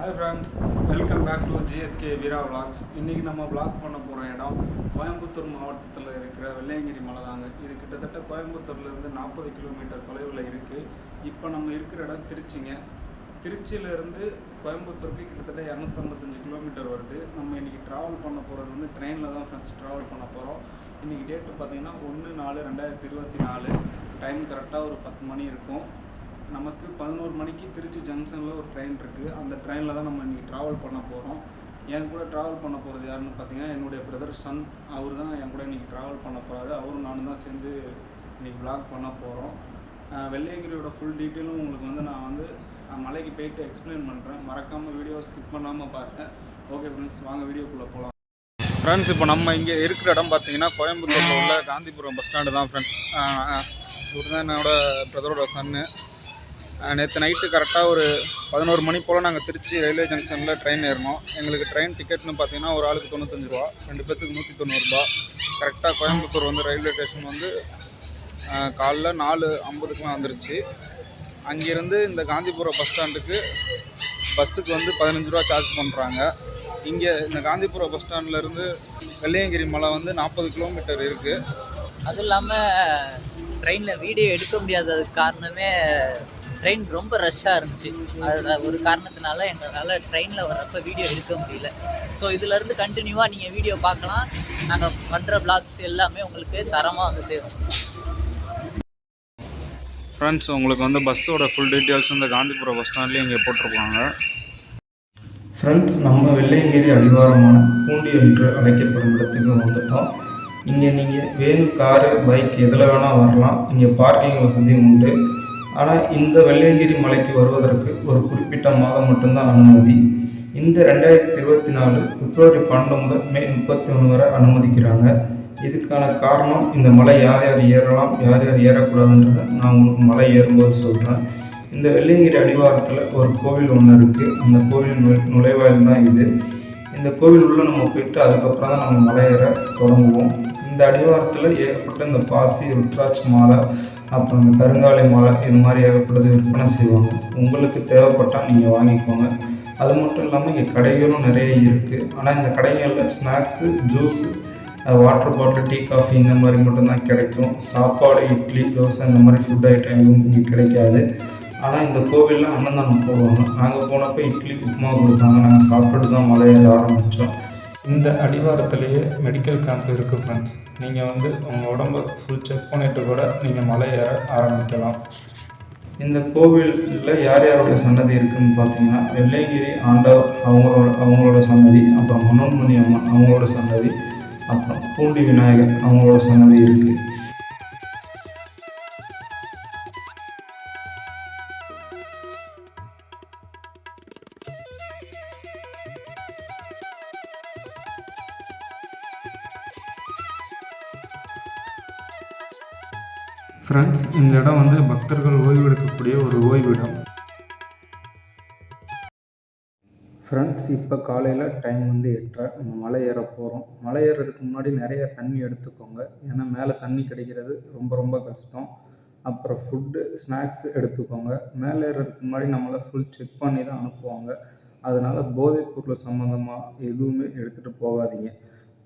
Hi friends, welcome back to GSK Veera vlogs. இன்றைக்கி நம்ம vlog பண்ண போகிற இடம் கோயம்புத்தூர் மாவட்டத்தில் இருக்கிற வெள்ளையங்கிரி மலை தாங்க. இது கிட்டத்தட்ட கோயம்புத்தூர்லேருந்து 40 கிலோமீட்டர் தொலைவில் இருக்குது. இப்போ நம்ம இருக்கிற இடம் திருச்சிங்க. திருச்சியிலேருந்து கோயம்புத்தூருக்கு கிட்டத்தட்ட 255 கிலோமீட்டர் வருது. நம்ம இன்றைக்கி ட்ராவல் பண்ண போகிறது வந்து ட்ரெயினில் தான் ஃப்ரெண்ட்ஸ் ட்ராவல் பண்ண போகிறோம். இன்றைக்கி டேட்டு பார்த்திங்கன்னா 1/4/2024. டைம் கரெக்டாக ஒரு 10 மணி இருக்கும். நமக்கு 11 மணிக்கு திருச்சி ஜங்ஷனில் ஒரு ட்ரெயின் இருக்குது. அந்த ட்ரெயினில் தான் நம்ம இன்றைக்கி ட்ராவல் பண்ண போகிறோம். என் கூட ட்ராவல் பண்ண போகிறது யாருன்னு பார்த்தீங்கன்னா என்னுடைய பிரதர் சன். அவர் தான் என் கூட இன்றைக்கி ட்ராவல் பண்ண போகிறாரு. அவரும் நானும் தான் சேர்ந்து இன்றைக்கி விளாக் பண்ண போகிறோம். வெள்ளையங்கிரியோட ஃபுல் டீட்டெயிலும் உங்களுக்கு வந்து நான் வந்து மலைக்கு போயிட்டு எக்ஸ்பிளைன் பண்ணுறேன். மறக்காமல் வீடியோ ஸ்கிப் பண்ணாமல் பாருங்கள். ஓகே ஃப்ரெண்ட்ஸ், வாங்க வீடியோக்குள்ளே போகலாம். ஃப்ரெண்ட்ஸ், இப்போ நம்ம இங்கே இருக்கிற இடம் பார்த்தீங்கன்னா கோயம்புத்தூரில் உள்ள காந்திபுரம் பஸ் ஸ்டாண்டு தான் ஃப்ரெண்ட்ஸ். இவர் தான் என்னோட பிரதரோட சன்னு. நேற்று நைட்டு கரெக்டாக ஒரு 11 மணி போல் நாங்கள் திருச்சி ரயில்வே ஜங்ஷனில் ட்ரெயின் ஏறினோம். எங்களுக்கு ட்ரெயின் டிக்கெட்னு பார்த்தீங்கன்னா ஒரு ஆளுக்கு 95 ரூபா, 2 பேர்த்துக்கு 190 ரூபா. கரெக்டாக கோயம்புத்தூர் வந்து ரயில்வே ஸ்டேஷன் வந்து காலைல 4:50க்குலாம் வந்துருச்சு. அங்கேருந்து இந்த காந்திபுரம் பஸ் ஸ்டாண்டுக்கு பஸ்ஸுக்கு வந்து 15 ரூபா சார்ஜ் பண்ணுறாங்க. இங்கே இந்த காந்திபுரம் பஸ் ஸ்டாண்ட்லேருந்து வெள்ளையங்கிரி மலை வந்து 40 கிலோமீட்டர் இருக்குது. அதுவும் இல்லாமல் ட்ரெயினில் வீடியோ எடுக்க முடியாததுக்கு காரணமே ட்ரெயின் ரொம்ப ரஷ்ஷாக இருந்துச்சு. அதோட ஒரு காரணத்தினால எங்களால் ட்ரெயினில் வர்றப்போ வீடியோ எடுக்க முடியல. ஸோ இதிலேருந்து கண்டினியூவாக நீங்கள் வீடியோ பார்க்கலாம். நாங்கள் பண்ணுற விளாக்ஸ் எல்லாமே உங்களுக்கு தரமாக வந்து சேரும். ஃப்ரெண்ட்ஸ், உங்களுக்கு வந்து பஸ்ஸோட ஃபுல் டீட்டெயில்ஸ் இந்த காந்திபுரம் பஸ் ஸ்டாண்ட்லேயே இங்கே போட்டிருப்பாங்க. ஃப்ரெண்ட்ஸ், நம்ம வெள்ளையங்கிரி அடிவாரமான பூண்டி என்று அழைக்கப்படும் இடத்துக்கு வந்துட்டோம். இங்கே நீங்கள் வேன், காரு, பைக் எதில் வேணால் வரலாம். இங்கே பார்க்கிங் வசதியும் உண்டு. ஆனால் இந்த வெள்ளையங்கிரி மலைக்கு வருவதற்கு ஒரு குறிப்பிட்ட மாதம் மட்டும்தான் அனுமதி. இந்த 2024 பிப்ரவரி 12 முதல் மே 31 வரை அனுமதிக்கிறாங்க. இதுக்கான காரணம் இந்த மலை யார் யார் ஏறலாம், யார் யார் ஏறக்கூடாதுன்றதை நான் உங்களுக்கு மலை ஏறும்போது சொல்கிறேன். இந்த வெள்ளையங்கிரி அடிவாரத்தில் ஒரு கோவில் ஒன்று இருக்குது. அந்த கோவில் நுழைவாயில் தான் இது. இந்த கோவில் உள்ள நம்ம போயிட்டு அதுக்கப்புறம் தான் நம்ம மலை ஏற தொடங்குவோம். இந்த அடிவாரத்தில் ஏகப்பட்ட இந்த பாசி, ருத்ராட்ச மாலை, அப்புறம் இந்த கருங்காலி மாலை, இது மாதிரி ஏகப்பட்டது விற்பனை செய்வாங்க. உங்களுக்கு தேவைப்பட்டால் நீங்கள் வாங்கிக்கோங்க. அது மட்டும் இல்லாமல் இங்கே கடைகளும் நிறைய இருக்குது. ஆனால் இந்த கடைகளில் snacks, juice, water bottle, tea, coffee இந்த மாதிரி மட்டும்தான் கிடைக்கும். சாப்பாடு, இட்லி, தோசை இந்த மாதிரி ஃபுட் ஐட்டம் எதுவும் இங்கே கிடைக்காது. ஆனால் இந்த கோவிலில் அன்னதானம் போடுவாங்க. நாங்கள் போனப்போ இட்லி, உப்புமா கொடுத்தாங்க. நாங்கள் சாப்பிட்டுட்டு தான் மலை ஏற ஆரம்பித்தோம். இந்த அடிவாரத்திலேயே மெடிக்கல் கேம்ப் இருக்குது ஃப்ரெண்ட்ஸ். நீங்கள் வந்து உங்கள் உடம்பை ஃபுல் செக் பண்ணிவிட்டு கூட நீங்கள் மலை ஏற ஆரம்பிக்கலாம். இந்த கோவிலில் யார் யாருடைய சன்னதி இருக்குதுன்னு பார்த்தீங்கன்னா வெள்ளையங்கிரி ஆண்டவர் அவங்களோட சன்னதி, அப்புறம் மனோன்மணி அம்மன் அவங்களோட சன்னதி, அப்புறம் பூண்டி விநாயகர் அவங்களோட சன்னதி இருக்குது. ஃப்ரெண்ட்ஸ், இந்த இடம் வந்து பக்தர்கள் ஓய்வெடுக்கக்கூடிய ஒரு ஓய்விடம். ஃப்ரெண்ட்ஸ், இப்போ காலையில் டைம் வந்து 8:30. நம்ம மலை ஏற போகிறோம். மலை ஏறுறதுக்கு முன்னாடி நிறைய தண்ணி எடுத்துக்கோங்க. ஏன்னா மேலே தண்ணி கிடைக்கிறது ரொம்ப ரொம்ப கஷ்டம். அப்புறம் ஃபுட்டு, ஸ்நாக்ஸ் எடுத்துக்கோங்க. மேலே ஏறுறதுக்கு முன்னாடி நம்மளை ஃபுல் செக் பண்ணி தான் அனுப்புவாங்க. அதனால் போதைப் பொருள் சம்மந்தமாக எதுவுமே எடுத்துகிட்டு போகாதீங்க.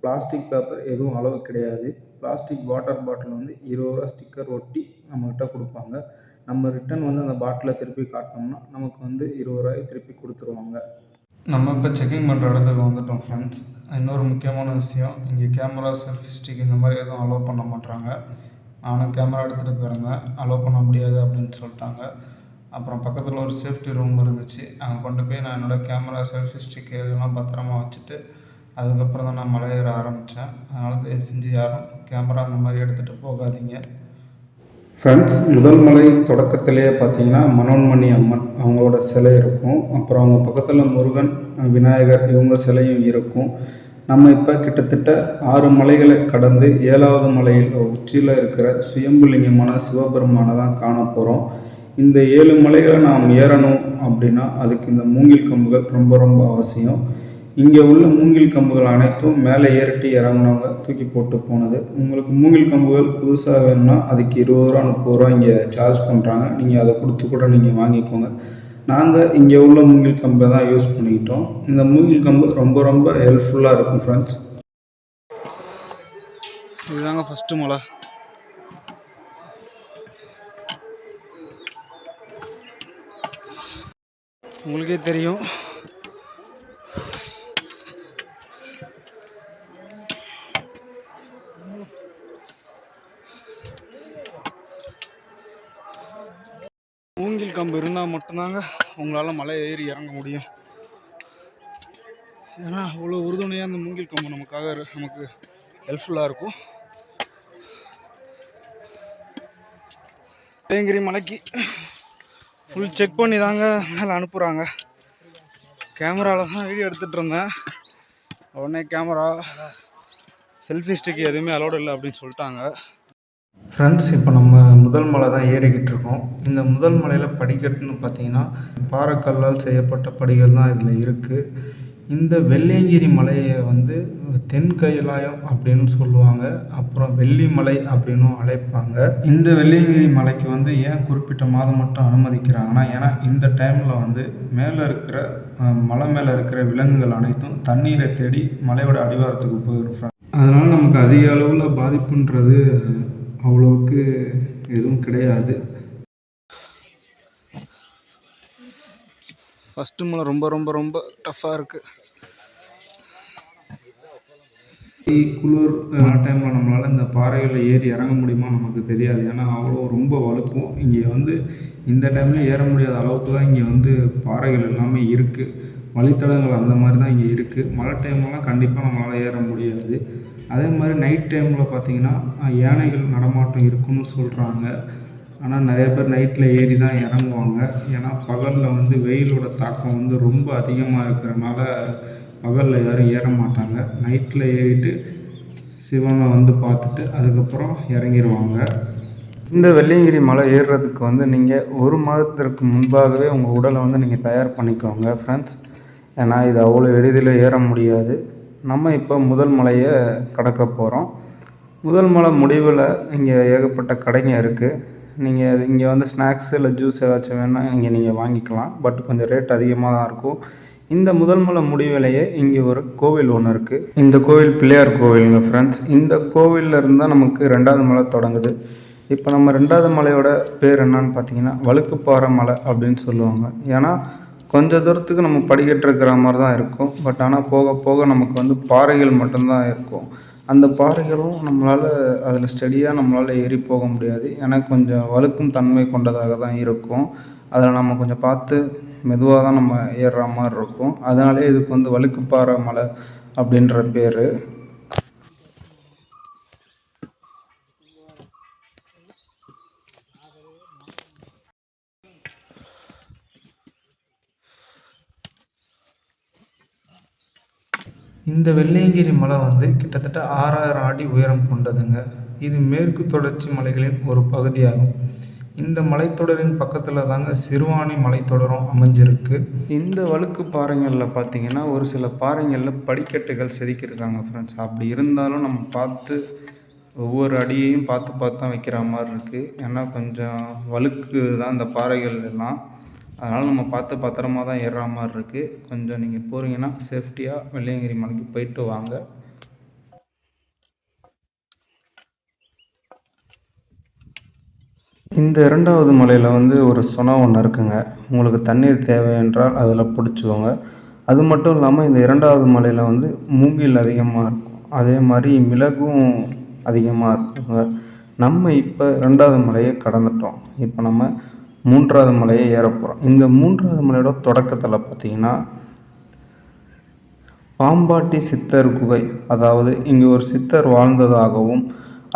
பிளாஸ்டிக் பேப்பர் எதுவும் அளவு கிடையாது. பிளாஸ்டிக் வாட்டர் பாட்டில் வந்து 20 ரூபா ஸ்டிக்கர் ஒட்டி நம்மக்கிட்ட கொடுப்பாங்க. நம்ம ரிட்டன் வந்து அந்த பாட்டிலை திருப்பி காட்டினோம்னா நமக்கு வந்து 20 ரூபாய் திருப்பி கொடுத்துருவாங்க. நம்ம இப்போ செக்கிங் பண்ணுற இடத்துக்கு வந்துட்டோம் ஃப்ரெண்ட்ஸ். இன்னொரு முக்கியமான விஷயம், இங்கே கேமரா, செல்ஃபி ஸ்டிக் இந்த மாதிரி எதுவும் அலோவ் பண்ண மாட்டாங்க. நானும் கேமரா எடுத்துகிட்டு போயிருந்தேன். அலோவ் பண்ண முடியாது அப்படின்னு சொல்லிட்டாங்க. அப்புறம் பக்கத்தில் ஒரு சேஃப்டி ரூம் இருந்துச்சு. அங்கே கொண்டு போய் நான் என்னோடய கேமரா, செல்ஃபி ஸ்டிக் இதெல்லாம் பத்திரமா வச்சுட்டு அதுக்கப்புறம் தான் நான் மலை ஏற ஆரம்பித்தேன். அதனால் தயவு செஞ்சு யாரும் கேமரா அந்த மாதிரி எடுத்துகிட்டு போகாதீங்க. ஃப்ரெண்ட்ஸ், முதல் மலை தொடக்கத்திலேயே பார்த்தீங்கன்னா மனோன்மணி அம்மன் அவங்களோட சிலை இருக்கும். அப்புறம் அவங்க பக்கத்தில் முருகன், விநாயகர் இவங்க சிலையும் இருக்கும். நம்ம இப்போ கிட்டத்தட்ட 6 மலைகளை கடந்து 7வது மலையில் உச்சியில் இருக்கிற சுயம்புலிங்கமான சிவபெருமானை தான் காண போகிறோம். இந்த 7 மலைகளை நாம் ஏறணும் அப்படின்னா அதுக்கு இந்த மூங்கில் கம்புகள் ரொம்ப ரொம்ப அவசியம். இங்கே உள்ள மூங்கில் கம்புகள் அனைத்தும் மேலே ஏறிட்டு இறங்கினவங்க தூக்கி போட்டு போனது. உங்களுக்கு மூங்கில் கம்புகள் புதுசாக வேணும்னா அதுக்கு 20 ரூபா 30 ரூபா இங்கே சார்ஜ் பண்ணுறாங்க. நீங்கள் அதை கொடுத்து கூட நீங்கள் வாங்கிக்கோங்க. நாங்கள் இங்கே உள்ள மூங்கில் கம்பை தான் யூஸ் பண்ணிக்கிட்டோம். இந்த மூங்கில் கம்பு ரொம்ப ரொம்ப ஹெல்ப்ஃபுல்லாக இருக்கும் ஃப்ரெண்ட்ஸ். இதுதாங்க ஃபஸ்ட்டு மலை. உங்களுக்கே தெரியும், மூங்கில் கம்பு இருந்தால் மட்டும்தாங்க உங்களால் மலை ஏறி இறங்க முடியும். ஏன்னா அவ்வளோ உறுதுணையாக அந்த மூங்கில் கம்பு நமக்கு ஹெல்ப்ஃபுல்லாக இருக்கும். வெள்ளையங்கிரி மலைக்கு ஃபுல் செக் பண்ணி தாங்க மேலே அனுப்புகிறாங்க. கேமராவில் தான் வீடியோ எடுத்துகிட்டு இருந்தேன். உடனே கேமரா செல்ஃபி ஸ்டிக் எதுவுமே அலோடு இல்லை அப்படின்னு சொல்லிட்டாங்க. ஃப்ரெண்ட்ஸ், இப்போ நம்ம முதல் மலை தான் ஏறிக்கிட்டு இருக்கோம். இந்த முதல் மலையில் படிக்கட்டுன்னு பார்த்தீங்கன்னா பாறைக்கல்லால் செய்யப்பட்ட படிகள் தான் இதில் இருக்குது. இந்த வெள்ளையங்கிரி மலையை வந்து தென் கைலாயம் அப்படின்னு சொல்லுவாங்க, அப்புறம் வெள்ளிமலை அப்படின்னும் அழைப்பாங்க. இந்த வெள்ளையங்கிரி மலைக்கு வந்து ஏன் குறிப்பிட்ட மாதம் மட்டும் அனுமதிக்கிறாங்கன்னா, ஏன்னா இந்த டைமில் வந்து மேலே இருக்கிற மலை மேலே இருக்கிற விலங்குகள் அனைத்தும் தண்ணீரை தேடி மலையோட அடிவாரத்துக்கு போயிடும். அதனால் நமக்கு அதிக அளவில் பாதிப்புன்றது அவ்வளோவுக்கு எதுவும் கிடையாது. ஃபஸ்ட்டு மலை ரொம்ப ரொம்ப ரொம்ப டஃப்பாக இருக்குது. குளிர் டைமில் நம்மளால் இந்த பாறைகளில் ஏறி இறங்க முடியுமா நமக்கு தெரியாது. ஏன்னா அவ்வளோ ரொம்ப வழுக்கும். இங்கே வந்து இந்த டைமில் ஏற முடியாத அளவுக்கு தான் இங்கே வந்து பாறைகள் எல்லாமே இருக்குது. வழித்தடங்கள் அந்த மாதிரி தான் இங்கே இருக்குது. மழை டைம்லலாம் கண்டிப்பாக நம்மளால் ஏற முடியாது. அதே மாதிரி நைட் டைமில் பார்த்திங்கன்னா யானைகள் நடமாட்டம் இருக்குன்னு சொல்கிறாங்க. ஆனால் நிறைய பேர் நைட்டில் ஏறி தான் இறங்குவாங்க. ஏன்னா பகலில் வந்து வெயிலோட தாக்கம் வந்து ரொம்ப அதிகமாக இருக்கிறனால பகலில் யாரும் ஏற மாட்டாங்க. நைட்டில் ஏறிட்டு சிவனை வந்து பார்த்துட்டு அதுக்கப்புறம் இறங்கிடுவாங்க. இந்த வெள்ளையங்கிரி மலை ஏறுறதுக்கு வந்து நீங்கள் 1 மாதத்திற்கு முன்பாகவே உங்கள் உடலை வந்து நீங்கள் தயார் பண்ணிக்கோங்க ஃப்ரெண்ட்ஸ். ஏன்னா இது அவ்வளோ எளிதில் ஏற முடியாது. நம்ம இப்போ முதல் மலையை கடக்க போகிறோம். முதல் மலை முடிவில் இங்கே ஏகப்பட்ட கடைங்க இருக்குது. நீங்கள் இங்கே வந்து ஸ்நாக்ஸ் இல்லை ஜூஸ் ஏதாச்சும் வேணால் இங்கே நீங்கள் வாங்கிக்கலாம். பட் கொஞ்சம் ரேட் அதிகமாக தான் இருக்கும். இந்த முதல் மலை முடிவிலேயே இங்கே ஒரு கோவில் ஒன்று இருக்குது. இந்த கோவில் பிள்ளையார் கோவிலுங்க ஃப்ரெண்ட்ஸ். இந்த கோவிலில் இருந்தால் நமக்கு 2வது மலை தொடங்குது. இப்போ நம்ம 2வது மலையோட பேர் என்னன்னு பார்த்தீங்கன்னா வழுக்குப்பாறை மலை அப்படின்னு சொல்லுவாங்க. ஏன்னா கொஞ்சம் தூரத்துக்கு நம்ம படிக்கட்டு இருக்கிற மாதிரி தான் இருக்கும். பட் ஆனால் போக போக நமக்கு வந்து பாறைகள் மட்டும்தான் இருக்கும். அந்த பாறைகளும் நம்மளால் அதில் ஸ்டெடியாக நம்மளால் ஏறி போக முடியாது. ஏன்னா கொஞ்சம் வழுக்கும் தன்மை கொண்டதாக தான் இருக்கும். அதில் நம்ம கொஞ்சம் பார்த்து மெதுவாக தான் நம்ம ஏறுற மாதிரி இருக்கும். அதனாலே இதுக்கு வந்து வழுக்குப்பாறை மலை அப்படின்ற பேர். இந்த வெள்ளையங்கிரி மலை வந்து கிட்டத்தட்ட 6000 அடி உயரம் கொண்டதுங்க. இது மேற்கு தொடர்ச்சி மலைகளின் ஒரு பகுதியாகும். இந்த மலைத்தொடரின் பக்கத்தில் தாங்க சிறுவாணி மலைத்தொடரும் அமைஞ்சிருக்கு. இந்த வழுக்கு பாறைகளில் பார்த்திங்கன்னா ஒரு சில பாறைகளில் படிக்கட்டுகள் செதுக்கியிருக்காங்க ஃப்ரெண்ட்ஸ். அப்படி இருந்தாலும் நம்ம பார்த்து ஒவ்வொரு அடியையும் பார்த்து தான் வைக்கிற மாதிரி இருக்குது. ஏன்னா கொஞ்சம் வழுக்கு தான் இந்த பாறைகள் எல்லாம். அதனால் நம்ம பார்த்து பத்திரமா தான் ஏறுற மாதிரி இருக்குது. கொஞ்சம் நீங்கள் போகிறீங்கன்னா சேஃப்டியாக வெள்ளையங்கிரி மலைக்கு போயிட்டு வாங்க. இந்த 2வது மலையில் வந்து ஒரு சுனை ஒன்று இருக்குங்க. உங்களுக்கு தண்ணீர் தேவை என்றால் அதில் பிடிச்சிக்கோங்க. அது மட்டும் இல்லாமல் இந்த 2வது மலையில் வந்து மூங்கில் அதிகமாக இருக்கும். அதே மாதிரி மிளகும் அதிகமாக இருக்குங்க. நம்ம இப்போ 2வது மலையை கடந்துட்டோம். இப்போ நம்ம 3வது மலையை ஏற போகிறோம். இந்த 3வது மலையோட தொடக்கத்தில் பார்த்திங்கன்னா பாம்பாட்டி சித்தர் குகை, அதாவது இங்கே ஒரு சித்தர் வாழ்ந்ததாகவும்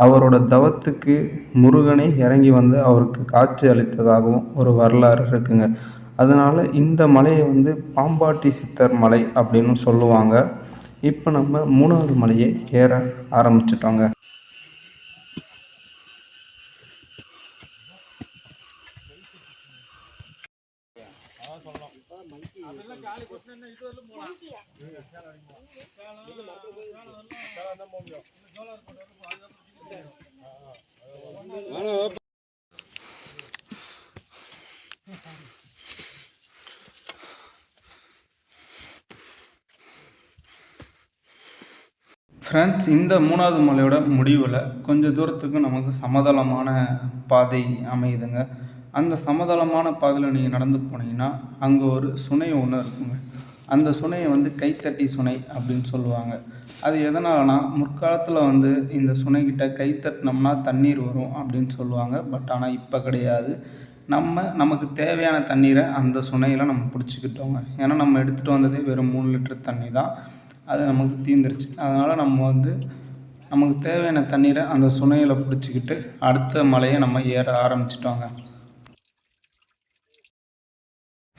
அவரோட தவத்துக்கு முருகனை இறங்கி வந்து அவருக்கு காட்சி அளித்ததாகவும் ஒரு வரலாறு இருக்குங்க. அதனால் இந்த மலையை வந்து பாம்பாட்டி சித்தர் மலை அப்படின்னு சொல்லுவாங்க. இப்போ நம்ம 3வது மலையை ஏற ஆரம்பிச்சிட்டோங்க. ஃப்ரெண்ட்ஸ், இந்த 3வது மலையோட முடிவில் கொஞ்சம் தூரத்துக்கு நமக்கு சமதளமான பாதை அமையுதுங்க. அந்த சமதளமான பாதையில் நீங்கள் நடந்து போனீங்கன்னா, அங்கே ஒரு சுனை ஒன்று இருக்குங்க. அந்த சுனையை வந்து கைத்தட்டி சுனை அப்படின்னு சொல்லுவாங்க. அது எதனாலனா, முற்காலத்தில் வந்து இந்த சுனைக்கிட்ட கை தட்டினோம்னா தண்ணீர் வரும் அப்படின்னு சொல்லுவாங்க. பட் ஆனால் இப்போ கிடையாது. நமக்கு தேவையான தண்ணீரை அந்த சுனையில் நம்ம பிடிச்சிக்கிட்டோங்க. ஏன்னா நம்ம எடுத்துகிட்டு வந்ததே வெறும் 3 லிட்டர் தண்ணி தான். அது நமக்கு தீர்ந்துருச்சு. அதனால் நம்ம வந்து நமக்கு தேவையான தண்ணீரை அந்த சுனையில் பிடிச்சிக்கிட்டு அடுத்த மலையை நம்ம ஏற ஆரம்பிச்சிட்டோங்க.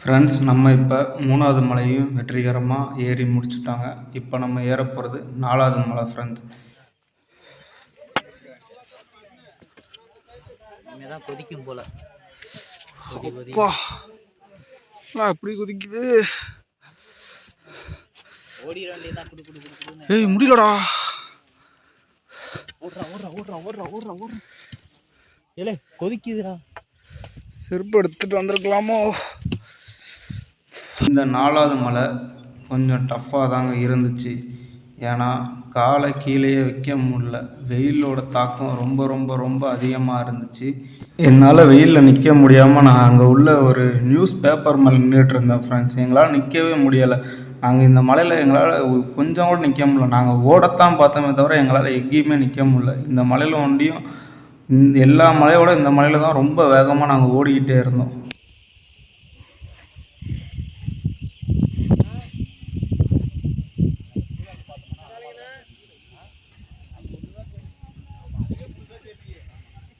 ஃப்ரெண்ட்ஸ், நம்ம இப்போ 3வது மலையும் வெற்றிகரமாக ஏறி முடிச்சிட்டோங்க. இப்போ நம்ம ஏற போகிறது 4வது மலை ஃப்ரெண்ட்ஸ். தான் கொதிக்கும் போல. அப்படி கொதிக்குது. ஓடிட வேண்டியதான். குடு குடு குடு. ஏய், முடியலடா. ஓடுறா. ஏலே கொதிக்குதுடா. செருப்பு எடுத்துட்டு வந்திருக்கலாமோ. இந்த 4வது மலை கொஞ்சம் டஃப்பாக தாங்க இருந்துச்சு. ஏன்னா காலை கீழேயே வைக்க முடியல. வெயிலோட தாக்கம் ரொம்ப ரொம்ப ரொம்ப அதிகமாக இருந்துச்சு. என்னால் வெயிலில் நிற்க முடியாமல் நான் அங்கே உள்ள ஒரு நியூஸ் பேப்பர் மேலே நின்றுட்டு இருந்தேன் ஃப்ரெண்ட்ஸ். எங்களால் நிற்கவே முடியலை. நாங்கள் இந்த மலையில் எங்களால் கொஞ்சம் கூட நிற்க முடியல. நாங்கள் ஓடத்தான் பார்த்தோமே தவிர எங்களால் எங்கேயுமே நிற்க முடியல. இந்த மலையில் ஒண்டியும் எல்லா மலையோட இந்த மலையில் தான் ரொம்ப வேகமாக நாங்கள் ஓடிக்கிட்டே இருந்தோம்.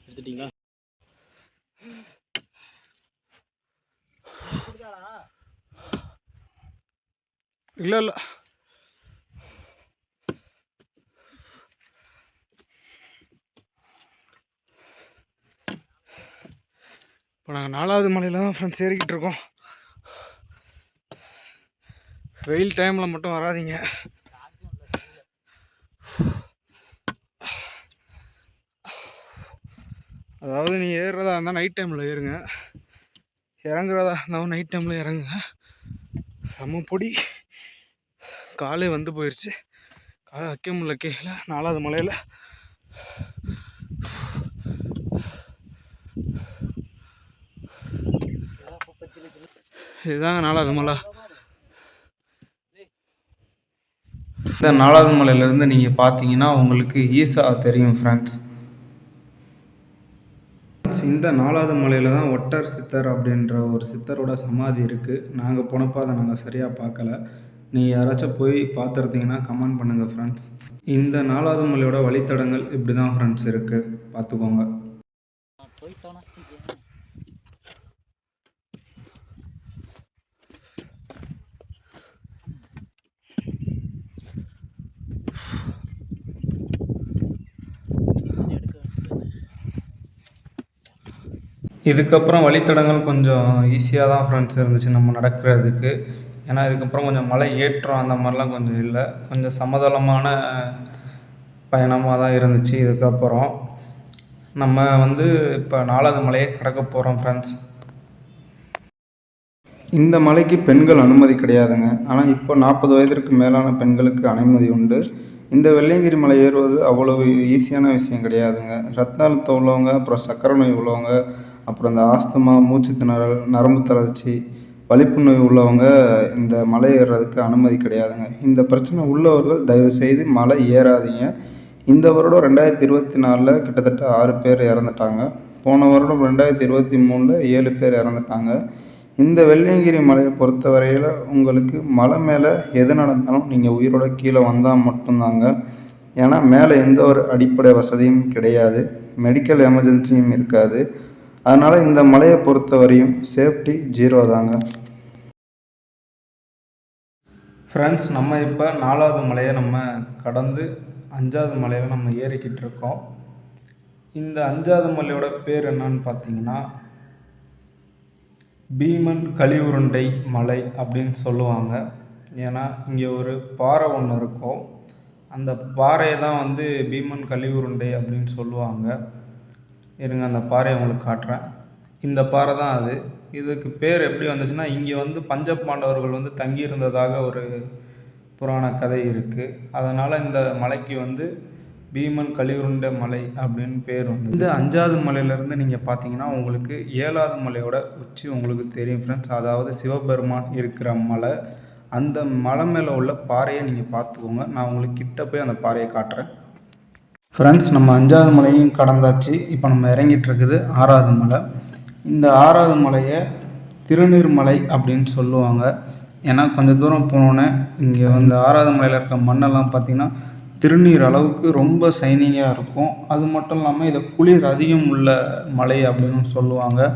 எடுத்துட்டீங்களா? இல்லை இப்போ நாங்கள் 4வது மலையில் தான் ஃப்ரெண்ட்ஸ் ஏறிக்கிட்டு இருக்கோம். வெயில் டைமில் மட்டும் வராதிங்க. அதாவது நீங்கள் ஏறுறதா இருந்தால் நைட் டைமில் ஏறுங்க, இறங்குறதா இருந்தாலும் நைட் டைமில் இறங்குங்க. செம்ம பொடி. காலே வந்து போயிடுச்சு. காலை வைக்க முடியல கீழே 4வது மலையில். இதுதாங்க 4வது மலை. இந்த 4வது மலையிலேருந்து நீங்கள் பார்த்தீங்கன்னா உங்களுக்கு ஈசா தெரியும் ஃப்ரெண்ட்ஸ். இந்த 4வது மலையில் தான் ஒட்டர் சித்தர் அப்படின்ற ஒரு சித்தரோட சமாதி இருக்குது. நாங்கள் போனப்போ அதை நாங்கள் சரியாக பார்க்கல. நீங்கள் யாராச்சும் போய் பார்த்துருந்தீங்கன்னா கமெண்ட் பண்ணுங்கள் ஃப்ரெண்ட்ஸ். இந்த 4வது மலையோட வழித்தடங்கள் இப்படி தான் ஃப்ரெண்ட்ஸ் இருக்குது, பார்த்துக்கோங்க. இதுக்கப்புறம் வழித்தடங்கள் கொஞ்சம் ஈஸியாக தான் ஃப்ரெண்ட்ஸ் இருந்துச்சு நம்ம நடக்கிறதுக்கு. ஏன்னா இதுக்கப்புறம் கொஞ்சம் மலை ஏற்றம் அந்த மாதிரிலாம் கொஞ்சம் இல்லை. கொஞ்சம் சமதளமான பயணமாக தான் இருந்துச்சு. இதுக்கப்புறம் நம்ம வந்து இப்போ 4வது மலையை கடக்க போகிறோம் ஃப்ரெண்ட்ஸ். இந்த மலைக்கு பெண்கள் அனுமதி கிடையாதுங்க. ஆனால் இப்போ 40 வயதிற்கு மேலான பெண்களுக்கு அனுமதி உண்டு. இந்த வெள்ளையங்கிரி மலை ஏறுவது அவ்வளவு ஈஸியான விஷயம் கிடையாதுங்க. ரத்த அழுத்தம் உள்ளவங்க, அப்புறம் சர்க்கரை நோய் உள்ளவங்க, அப்புறம் இந்த ஆஸ்துமா, மூச்சு திணறல், நரம்பு தளர்ச்சி, வலிப்பு நோய் உள்ளவங்க இந்த மலை ஏறுறதுக்கு அனுமதி கிடையாதுங்க. இந்த பிரச்சனை உள்ளவர்கள் தயவுசெய்து மலை ஏறாதீங்க. இந்த வருடம் 2024 கிட்டத்தட்ட 6 பேர் இறந்துட்டாங்க. போன வருடம் 2023 7 பேர் இறந்துட்டாங்க. இந்த வெள்ளையங்கிரி மலையை பொறுத்த வரையில் உங்களுக்கு மலை மேலே எது நடந்தாலும் நீங்கள் உயிரோட கீழே வந்தால் மட்டும்தாங்க. ஏன்னா மேலே எந்த ஒரு அடிப்படை வசதியும் கிடையாது, மெடிக்கல் எமர்ஜென்சியும் இருக்காது. அதனால் இந்த மலையை பொறுத்த வரையும் சேஃப்டி 0 தாங்க. ஃப்ரெண்ட்ஸ், நம்ம இப்போ 4வது மலையை நம்ம கடந்து 5வது மலையில் நம்ம ஏறிக்கிட்டு இருக்கோம். இந்த 5வது மலையோட பேர் என்னன்னு பார்த்தீங்கன்னா பீமன் கலியுருண்டை மலை அப்படின்னு சொல்லுவாங்க. ஏன்னா இங்கே ஒரு பாறை ஒன்று இருக்கும். அந்த பாறையை தான் வந்து பீமன் கலியுருண்டை அப்படின்னு சொல்லுவாங்க. இருங்க, அந்த பாறையை உங்களுக்கு காட்டுறேன். இந்த பாறை தான் அது. இதுக்கு பேர் எப்படி வந்துச்சுன்னா, இங்கே வந்து பஞ்ச பாண்டவர்கள் வந்து தங்கியிருந்ததாக ஒரு புராண கதை இருக்குது. அதனால் இந்த மலைக்கு வந்து பீமன் கலியுருண்ட மலை அப்படின்னு பேர் வந்து. இந்த 5வது மலையிலேருந்து நீங்கள் பார்த்தீங்கன்னா உங்களுக்கு 7வது மலையோட உச்சி உங்களுக்கு தெரியும் ஃப்ரெண்ட்ஸ். அதாவது சிவபெருமான் இருக்கிற மலை. அந்த மலை மேலே உள்ள பாறையை நீங்கள் பார்த்துக்கோங்க. நான் உங்களுக்கு கிட்ட போய் அந்த பாறையை காட்டுறேன். ஃப்ரெண்ட்ஸ், நம்ம 5வது மலையும் கடந்தாச்சு. இப்போ நம்ம இறங்கிட்டு இருக்குது 6வது மலை. இந்த 6வது மலையை திருநீர்மலை அப்படின்னு சொல்லுவாங்க. ஏன்னா கொஞ்சம் தூரம் போனோன்னே இங்கே வந்து 6வது மலையில் இருக்க மண்ணெல்லாம் பார்த்திங்கன்னா திருநீர் அளவுக்கு ரொம்ப ஷைனிங்காக இருக்கும். அது மட்டும் இல்லாமல் இதை குளிர் அதிகம் உள்ள மலை அப்படின்னு சொல்லுவாங்க.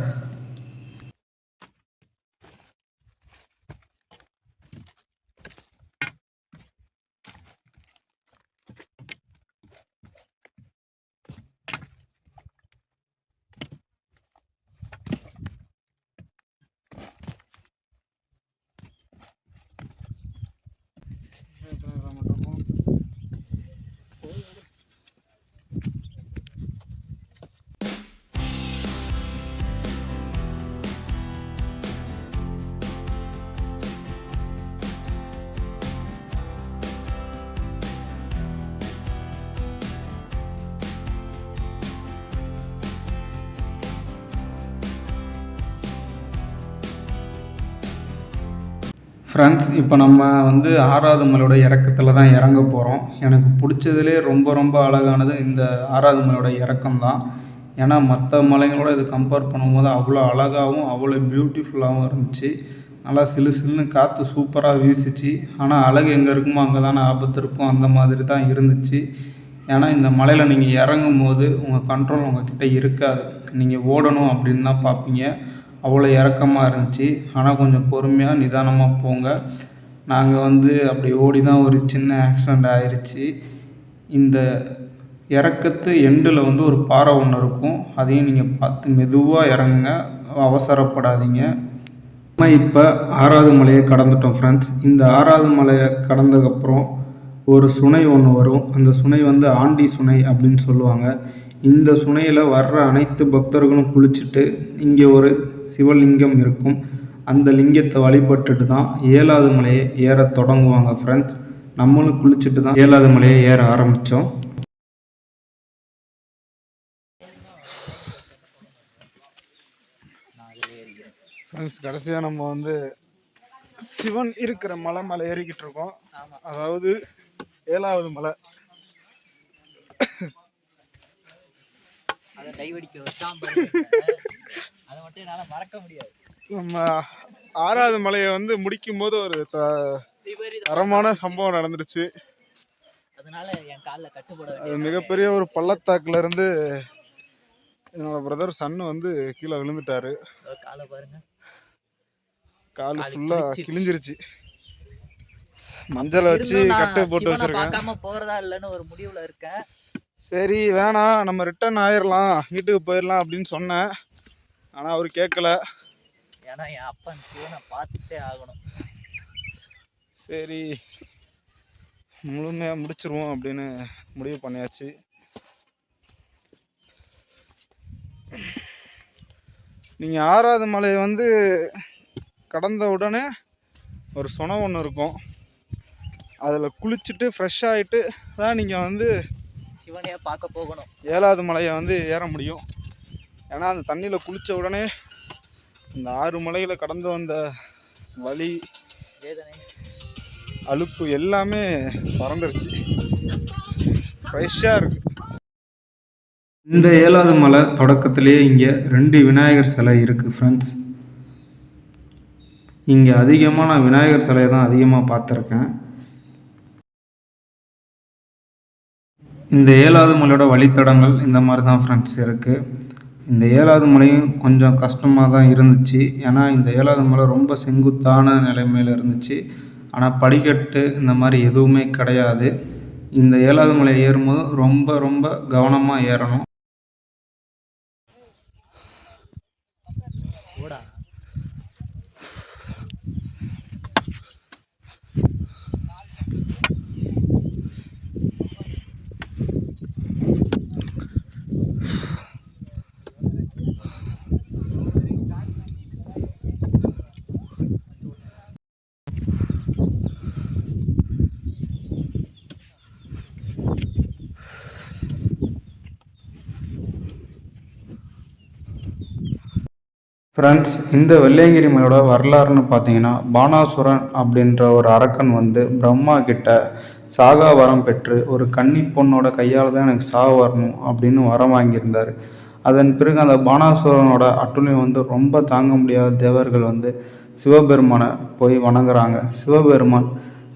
ஃப்ரெண்ட்ஸ், இப்போ நம்ம வந்து 6வது மலையோட இறக்கத்தில் தான் இறங்க போகிறோம். எனக்கு பிடிச்சதுலே ரொம்ப ரொம்ப அழகானது இந்த 6வது மலையோட இறக்கம் தான். ஏன்னா மற்ற மலைகளோட இது கம்பேர் பண்ணும்போது அவ்வளோ அழகாகவும் அவ்வளோ பியூட்டிஃபுல்லாகவும் இருந்துச்சு. நல்லா சிலு சிலுன்னு காற்று சூப்பராக வீசிச்சு. ஆனால் அழகு எங்கே இருக்குமோ அங்கே தானே ஆபத்து இருக்கும், அந்த மாதிரி தான் இருந்துச்சு. ஏன்னா இந்த மலையில் நீங்கள் இறங்கும் போது உங்கள் கண்ட்ரோல் உங்கள்கிட்ட இருக்காது. நீங்கள் ஓடணும் அப்படின்னு தான் பார்ப்பீங்க. அவ்வளோ இறக்கமாக இருந்துச்சு. ஆனால் கொஞ்சம் பொறுமையாக நிதானமாக போங்க. நாங்கள் வந்து அப்படி ஓடி தான் ஒரு சின்ன ஆக்சிடெண்ட் ஆயிடுச்சு. இந்த இறக்கத்து எண்டில் வந்து ஒரு பாறை ஒன்று இருக்கும். அதையும் நீங்கள் பார்த்து மெதுவாக இறங்குங்க, அவசரப்படாதீங்க. நம்ம இப்போ 6வது மலையை கடந்துட்டோம் ஃப்ரெண்ட்ஸ். இந்த 6வது மலையை கடந்ததுக்கப்புறம் ஒரு சுனை ஒன்று வரும். அந்த சுனை வந்து ஆண்டி சுனை அப்படின்னு சொல்லுவாங்க. இந்த சுனையில் வர்ற அனைத்து பக்தர்களும் குளிச்சுட்டு இங்கே ஒரு சிவலிங்கம் இருக்கும். அந்த லிங்கத்தை வழிபட்டுட்டு தான் 7வது மலையை ஏற தொடங்குவாங்க ஃப்ரெண்ட்ஸ். நம்மளும் குளிச்சுட்டு தான் 7வது மலையை ஏற ஆரம்பித்தோம். ஃப்ரெண்ட்ஸ், கடைசியாக நம்ம வந்து சிவன் இருக்கிற மலை மேலே ஏறிக்கிட்டு இருக்கோம். அதாவது 7வது மலை. அதை டைவடிக்க வச்சான், அதை மட்டும் என்னால் மறக்க முடியாது. நம்ம 6வது மலையை வந்து முடிக்கும் போது ஒரு தரமான சம்பவம் நடந்துருச்சு. அதனால என் காலில் கட்டுப்பட அது மிகப்பெரிய ஒரு பள்ளத்தாக்குல இருந்து என்னோட பிரதர் சன்னு வந்து கீழே விழுந்துட்டாரு. காலை பாருங்க, கால் ஃபுல்லா கிழிஞ்சிருச்சு. மஞ்சளை வச்சு கட்டு போட்டு வச்சிருக்கேன். பார்க்காம போறதா இல்லைன்னு ஒரு முடிவுல இருக்கேன். சரி வேணாம், நம்ம ரிட்டர்ன் ஆயிடலாம், வீட்டுக்கு போயிடலாம் அப்படின்னு சொன்னேன். ஆனால் அவர் கேட்கல. ஏன்னா என் அப்பன் சிவனை பார்த்துட்டே ஆகணும். சரி முழுமையாக முடிச்சிருவோம் அப்படின்னு முடிவு பண்ணியாச்சு. நீங்கள் 6வது மலையை வந்து கடந்த உடனே ஒரு சுனை ஒன்று இருக்கும். அதில் குளிச்சுட்டு ஃப்ரெஷ் ஆகிட்டு தான் நீங்கள் வந்து சிவனையை பார்க்க போகணும். 7வது மலையை வந்து ஏற முடியும். ஏன்னா அந்த தண்ணியில் குளித்த உடனே இந்த 6 மலைகளை கடந்து வந்த வலி, வேதனை, அலுப்பு எல்லாமே பறந்துருச்சு. ஃப்ரெஷ்ஷாக இருக்குது. இந்த 7வது மலை தொடக்கத்திலேயே இங்கே 2 விநாயகர் சிலை இருக்குது ஃப்ரெண்ட்ஸ். இங்கே அதிகமாக நான் விநாயகர் சிலையை தான் அதிகமாக பார்த்துருக்கேன். இந்த 7வது மலையோட வழித்தடங்கள் இந்த மாதிரி தான் ஃப்ரெண்ட்ஸ் இருக்குது. இந்த 7வது மலையும் கொஞ்சம் கஷ்டமாக தான் இருந்துச்சு. ஏன்னா இந்த 7வது மலை ரொம்ப செங்குத்தான நிலைமையில் இருந்துச்சு. ஆனால் படிக்கட்டு இந்த மாதிரி எதுவுமே கிடையாது. இந்த 7வது மலை ஏறும்போது ரொம்ப ரொம்ப கவனமாக ஏறணும். ஃப்ரெண்ட்ஸ், இந்த வெள்ளையங்கிரி மலையோட வரலாறுன்னு பார்த்தீங்கன்னா, பானாசுரன் அப்படின்ற ஒரு அரக்கன் வந்து பிரம்மா கிட்ட சாகா வரம் பெற்று ஒரு கன்னி பொண்ணோட கையால் தான் எனக்கு சாவு வரணும் அப்படின்னு வரம் வாங்கியிருந்தார். அதன் பிறகு அந்த பானாசுரனோட அட்டுழியம் வந்து ரொம்ப தாங்க முடியாத தேவர்கள் வந்து சிவபெருமானை போய் வணங்குறாங்க. சிவபெருமான்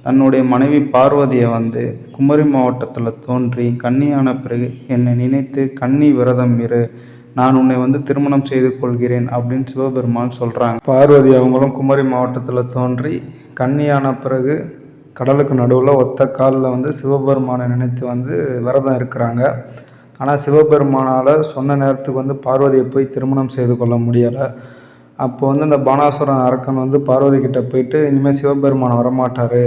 தன்னுடைய மனைவி பார்வதியை வந்து குமரி மாவட்டத்தில் தோன்றி கன்னியான பிறகு என்னை நினைத்து கன்னி விரதம் இரு, நான் உன்னை வந்து திருமணம் செய்து கொள்கிறேன் அப்படின்னு சிவபெருமான் சொல்கிறாங்க. பார்வதி அவங்களும் குமரி மாவட்டத்தில் தோன்றி கன்னியான பிறகு கடலுக்கு நடுவில் ஒத்த காலில் வந்து சிவபெருமானை நினைத்து வந்து விரதம் இருக்கிறாங்க. ஆனால் சிவபெருமானால் சொன்ன நேரத்துக்கு வந்து பார்வதியை போய் திருமணம் செய்து கொள்ள முடியலை. அப்போ வந்து இந்த பானாசுரன் அரக்கன் வந்து பார்வதி கிட்ட போயிட்டு, இனிமேல் சிவபெருமான் வரமாட்டார்,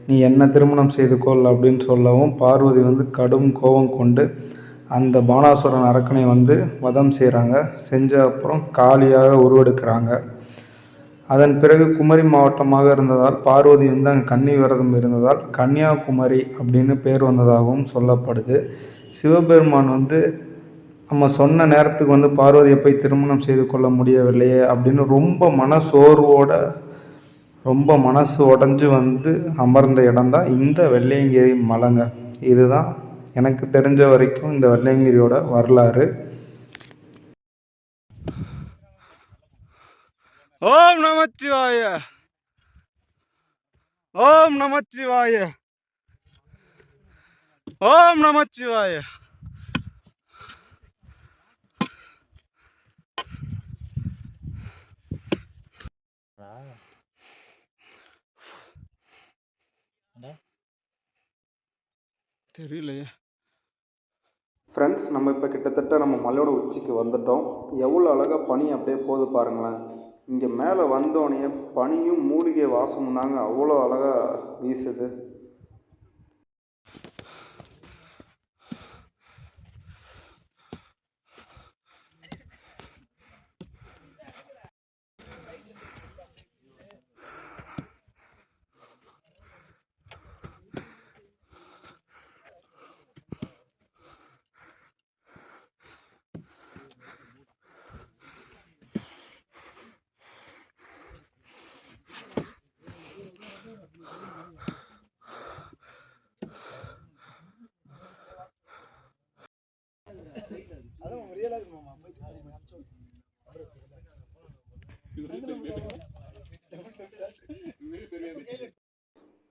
நீ என்ன திருமணம் செய்து கொள் அப்படின்னு சொல்லவும் பார்வதி வந்து கடும் கோபம் கொண்டு அந்த பானாசுரன் அரக்கனை வந்து வதம் செய்கிறாங்க. செஞ்ச அப்புறம் காளியாக உருவெடுக்கிறாங்க. அதன் பிறகு குமரி மாவட்டமாக இருந்ததால் பார்வதி வந்து அங்கே கன்னி விரதம் இருந்ததால் கன்னியாகுமரி அப்படின்னு பேர் வந்ததாகவும் சொல்லப்படுது. சிவபெருமான் வந்து நம்ம சொன்ன நேரத்துக்கு வந்து பார்வதியை போய் திருமணம் செய்து கொள்ள முடியவில்லையே அப்படின்னு ரொம்ப மனசோர்வோட ரொம்ப மனசு உடஞ்சி வந்து அமர்ந்த இடம்தான் இந்த வெள்ளையங்கிரி மலைங்க. இதுதான் எனக்கு தெரிஞ்ச வரைக்கும் இந்த வெள்ளையங்கிரியோட வரலாறு. ஓம் நமச்சிவாய, ஓம் நமச்சிவாய, ஓம் நமச்சிவாய. தெரியலையே ஃப்ரெண்ட்ஸ், நம்ம இப்போ கிட்டத்தட்ட நம்ம மலையோட உச்சிக்கு வந்துட்டோம். எவ்வளோ அழகாக பனி அப்படியே போது பாருங்களேன். இங்கே மேலே வந்தோடனே பனியும் மூலிகை வாசமும் தாங்க அவ்வளோ அழகாக வீசுது.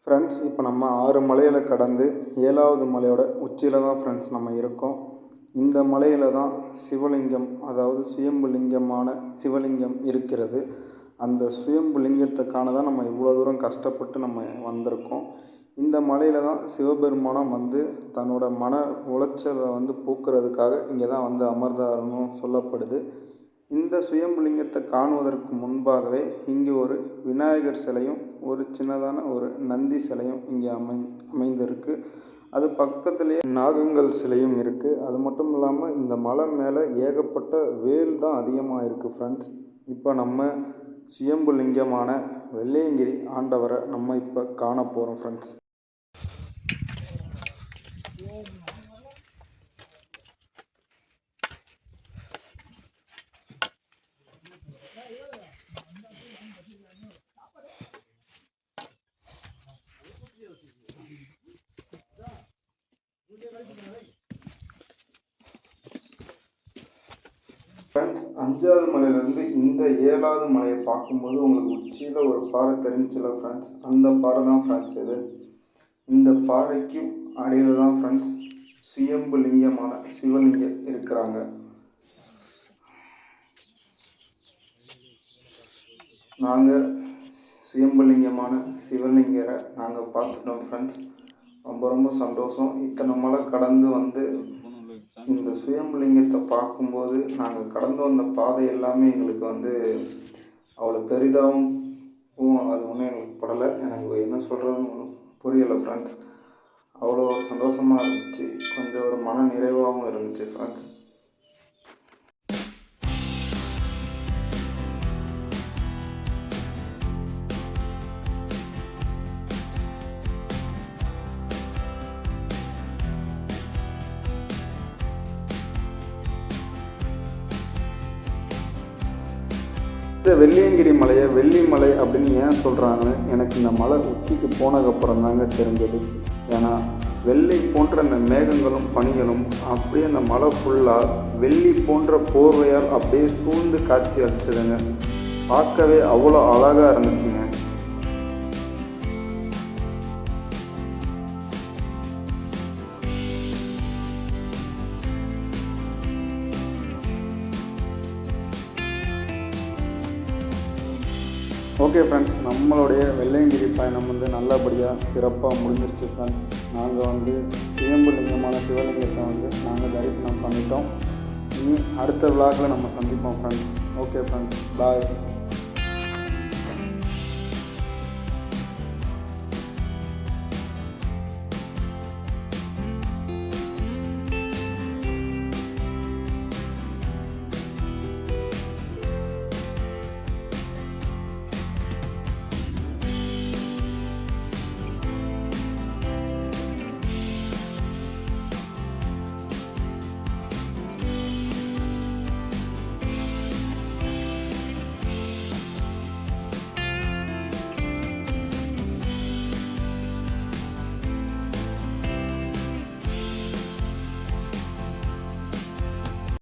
ஃப்ரெண்ட்ஸ், இப்போ நம்ம 6 மலைகளை கடந்து 7வது மலையோட உச்சியில் தான் ஃப்ரெண்ட்ஸ் நம்ம இருக்கோம். இந்த மலையில் தான் சிவலிங்கம், அதாவது சுயம்பு லிங்கமான சிவலிங்கம் இருக்கிறது. அந்த சுயம்பு லிங்கத்தை காண தான் நம்ம இவ்வளோ தூரம் கஷ்டப்பட்டு நம்ம வந்திருக்கோம். இந்த மலையில் தான் சிவபெருமானம் வந்து தன்னோட மன உளைச்சலை வந்து போக்குறதுக்காக இங்கே தான் வந்து அமர்ந்தாருன்னு சொல்லப்படுது. இந்த சுயம்புலிங்கத்தை காணுவதற்கு முன்பாகவே இங்கே ஒரு விநாயகர் சிலையும் ஒரு சின்னதான ஒரு நந்தி சிலையும் இங்கே அமைந்திருக்கு. அது பக்கத்துலேயே நாகங்கள் சிலையும் இருக்குது. அது மட்டும் இல்லாமல் இந்த மலை மேலே ஏகப்பட்ட வேல் தான் அதிகமாக இருக்குது ஃப்ரெண்ட்ஸ். இப்போ நம்ம சுயம்புலிங்கமான வெள்ளையங்கிரி ஆண்டவரை நம்ம இப்போ காண போகிறோம் ஃப்ரெண்ட்ஸ். ஃப்ரெண்ட்ஸ், 5வது மலையிலேருந்து இந்த 7வது மலையை பார்க்கும்போது உங்களுக்கு உச்சியில் ஒரு பாறை தெரிஞ்சிச்சுல ஃப்ரெண்ட்ஸ், அந்த பாறை தான் ஃப்ரெண்ட்ஸ் இது. இந்த பாறைக்கும் அடியில் தான் ஃப்ரெண்ட்ஸ் சுயம்பு லிங்கமான சிவலிங்கம் இருக்கிறாங்க. நாங்கள் சுயம்புலிங்கமான சிவலிங்கரை நாங்கள் பார்த்துட்டோம் ஃப்ரெண்ட்ஸ். ரொம்ப ரொம்ப சந்தோஷம். இத்தனை மலை கடந்து வந்து இந்த சுயம்புலிங்கத்தை பார்க்கும்போது நாங்கள் கடந்து வந்த பாதை எல்லாமே எங்களுக்கு வந்து அவ்வளோ பெரிதாகவும் அது ஒன்றும் எங்களுக்கு படலை. எனக்கு என்ன சொல்கிறதுன்னு புரியலை ஃப்ரெண்ட்ஸ். அவ்வளோ சந்தோஷமாக இருந்துச்சு, கொஞ்சம் ஒரு மன நிறைவாகவும் இருந்துச்சு ஃப்ரெண்ட்ஸ். இந்த வெள்ளியங்கிரி மலையை வெள்ளிமலை அப்படின்னு ஏன் சொல்கிறாங்கன்னு எனக்கு இந்த மலை உச்சிக்கு போனதுக்கப்புறம் தாங்க தெரிஞ்சது. ஏன்னா வெள்ளை போன்ற அந்த மேகங்களும் பனிகளும் அப்படியே அந்த மலை ஃபுல்லாக வெள்ளி போன்ற போர்வையால் அப்படியே சூழ்ந்து காட்சி அளிச்சதுங்க. பார்க்கவே அவ்வளோ அழகாக இருந்துச்சுங்க. ஓகே ஃப்ரெண்ட்ஸ், நம்மளுடைய வெள்ளையங்கிரி பயணம் நல்லபடியாக சிறப்பாக முடிஞ்சிருச்சு ஃப்ரெண்ட்ஸ். நாங்கள் சுயம்புலிங்கமான சிவலிங்கத்தை நாங்கள் தரிசனம் பண்ணிட்டோம். இனி அடுத்த விழாக்கில் நம்ம சந்திப்போம் ஃப்ரெண்ட்ஸ். ஓகே ஃப்ரெண்ட்ஸ், பாய்.